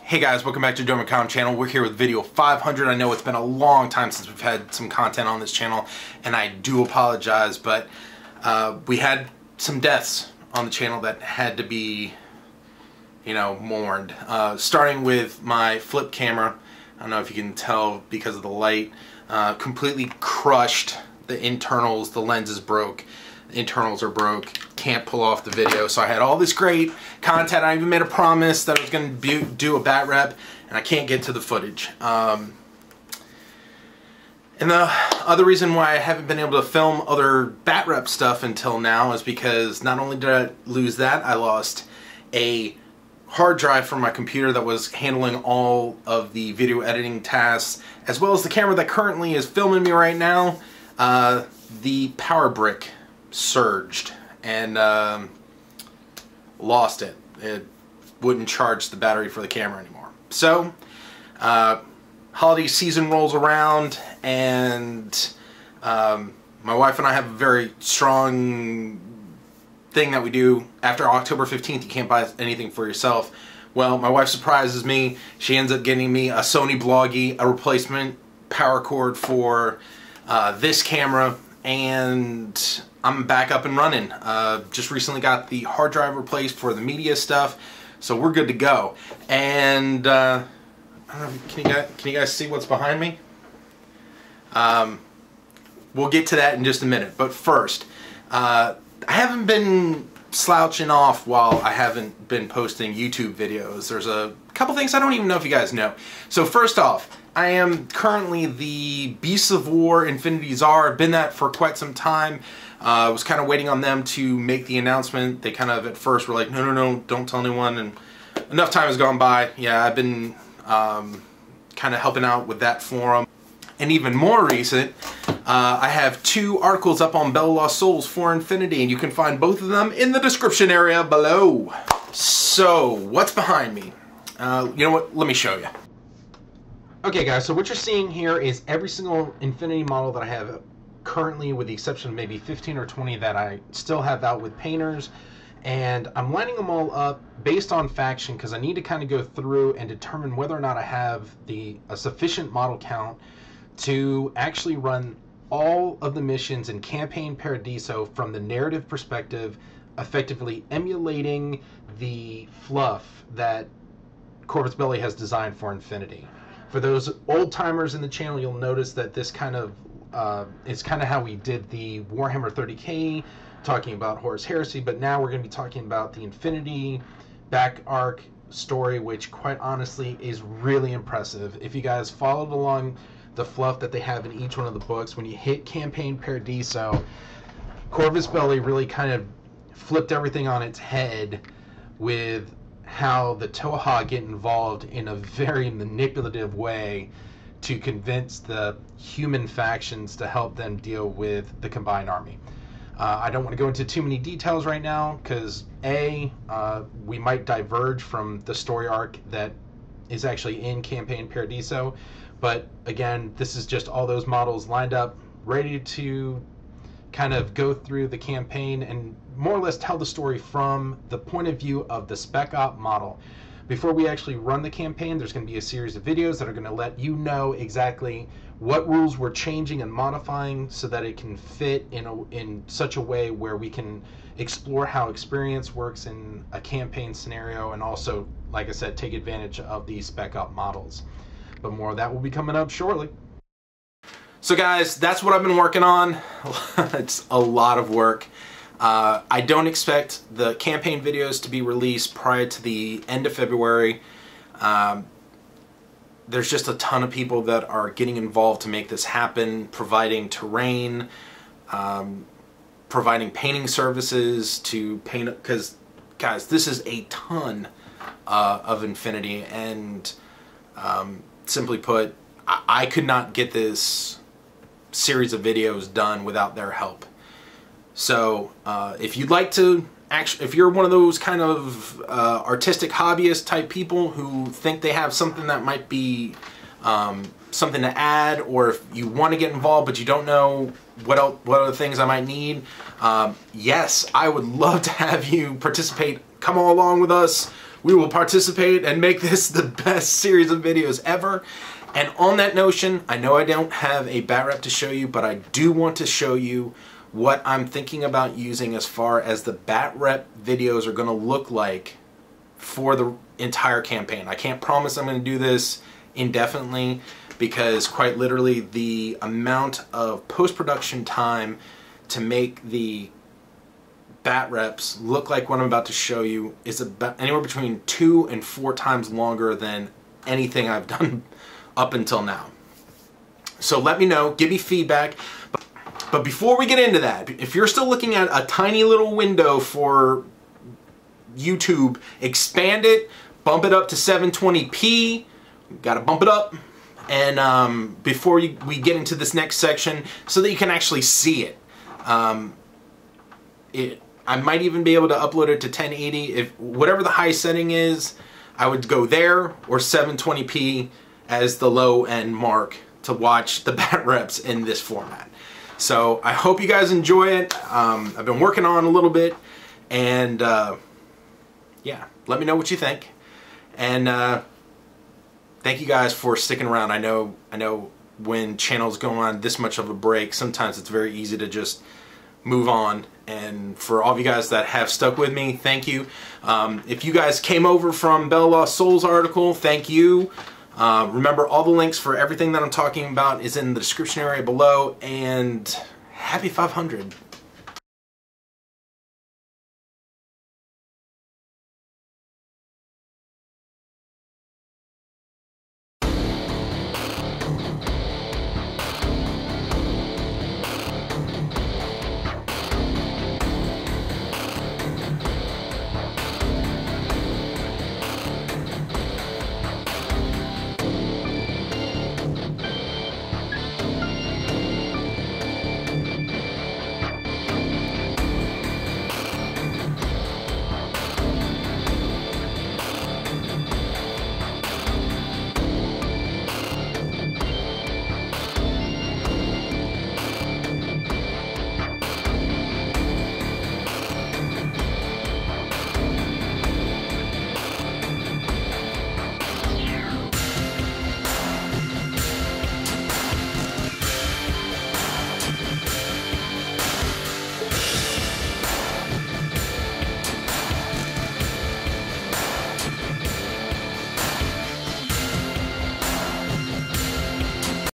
Hey guys, welcome back to the Dermacom channel. We're here with video 500. I know it's been a long time since we've had some content on this channel, and I do apologize, but we had some deaths on the channel that had to be, mourned. Starting with my flip camera. I don't know if you can tell because of the light. Completely crushed the internals. The lens is broke. The internals are broke. Can't pull off the video. So I had all this great content. I even made a promise that I was going to do a bat rep, and I can't get to the footage. And the other reason why I haven't been able to film other bat rep stuff until now is because not only did I lose that, I lost a hard drive from my computer that was handling all of the video editing tasks, as well as the camera that currently is filming me right now. The power brick surged and lost it. It wouldn't charge the battery for the camera anymore. So holiday season rolls around, and my wife and I have a very strong thing that we do. After October 15th, you can't buy anything for yourself. Well, my wife surprises me. She ends up getting me a Sony Bloggie, a replacement power cord for this camera, and I'm back up and running. Just recently got the hard drive replaced for the media stuff, so we're good to go. And I don't know, can you guys see what's behind me? We'll get to that in just a minute, but first, I haven't been slouching off while I haven't been posting YouTube videos. There's a couple things I don't even know if you guys know. So first off, I am currently the Beasts of War Infinity Czar. I've been that for quite some time. I was kind of waiting on them to make the announcement. They kind of at first were like, no, don't tell anyone, and enough time has gone by. Yeah, I've been kind of helping out with that forum. And even more recent, I have 2 articles up on Bella Lost Souls for Infinity, and you can find both of them in the description area below. So, what's behind me? You know what? Let me show you. Okay guys, so what you're seeing here is every single Infinity model that I have currently, with the exception of maybe 15 or 20 that I still have out with painters, and I'm lining them all up based on faction because I need to kind of go through and determine whether or not I have a sufficient model count to actually run all of the missions in campaign Paradiso from the narrative perspective, effectively emulating the fluff that Corvus Belli has designed for Infinity. For those old timers in the channel, you'll notice that this kind of is kind of how we did the Warhammer 30K, talking about Horus Heresy, but now we're going to be talking about the Infinity back arc story, which quite honestly is really impressive. If you guys followed along the fluff that they have in each one of the books, when you hit campaign Paradiso, Corvus Belli really kind of flipped everything on its head with how the Toha get involved in a very manipulative way to convince the human factions to help them deal with the combined army. I don't want to go into too many details right now because we might diverge from the story arc that is actually in campaign Paradiso, but again, this is just all those models lined up, ready to kind of go through the campaign and more or less tell the story from the point of view of the Spec Op model. Before we actually run the campaign, there's going to be a series of videos that are going to let you know exactly what rules we're changing and modifying so that it can fit in such a way where we can explore how experience works in a campaign scenario, and also, like I said, take advantage of the Spec Op models. But more of that will be coming up shortly. So guys, that's what I've been working on. It's a lot of work. I don't expect the campaign videos to be released prior to the end of February. There's just a ton of people that are getting involved to make this happen, providing terrain, providing painting services to paint, because guys, this is a ton of Infinity, and simply put, I could not get this series of videos done without their help. So if you'd like to, if you're one of those kind of artistic hobbyist type people who think they have something that might be something to add, or if you want to get involved but you don't know what other things I might need, yes, I would love to have you participate. Come all along with us. we will participate and make this the best series of videos ever. And on that notion, I know I don't have a bat rep to show you, but I do want to show you what I'm thinking about using as far as the bat rep videos are going to look like for the entire campaign. I can't promise I'm going to do this indefinitely, because quite literally the amount of post-production time to make the bat reps look like what I'm about to show you is about anywhere between 2 and 4 times longer than anything I've done up until now. So let me know, give me feedback. But before we get into that, if you're still looking at a tiny little window for YouTube, expand it, bump it up to 720p, gotta bump it up, and before we get into this next section, so that you can actually see it. I might even be able to upload it to 1080. If whatever the high setting is, I would go there, or 720p as the low end mark to watch the bat reps in this format. So I hope you guys enjoy it. I've been working on a little bit, and yeah, let me know what you think. And thank you guys for sticking around. I know when channels go on this much of a break, sometimes it's very easy to just move on. And for all of you guys that have stuck with me, thank you. If you guys came over from Bella Lost Souls article, thank you. Remember, all the links for everything that I'm talking about is in the description area below, and happy 500.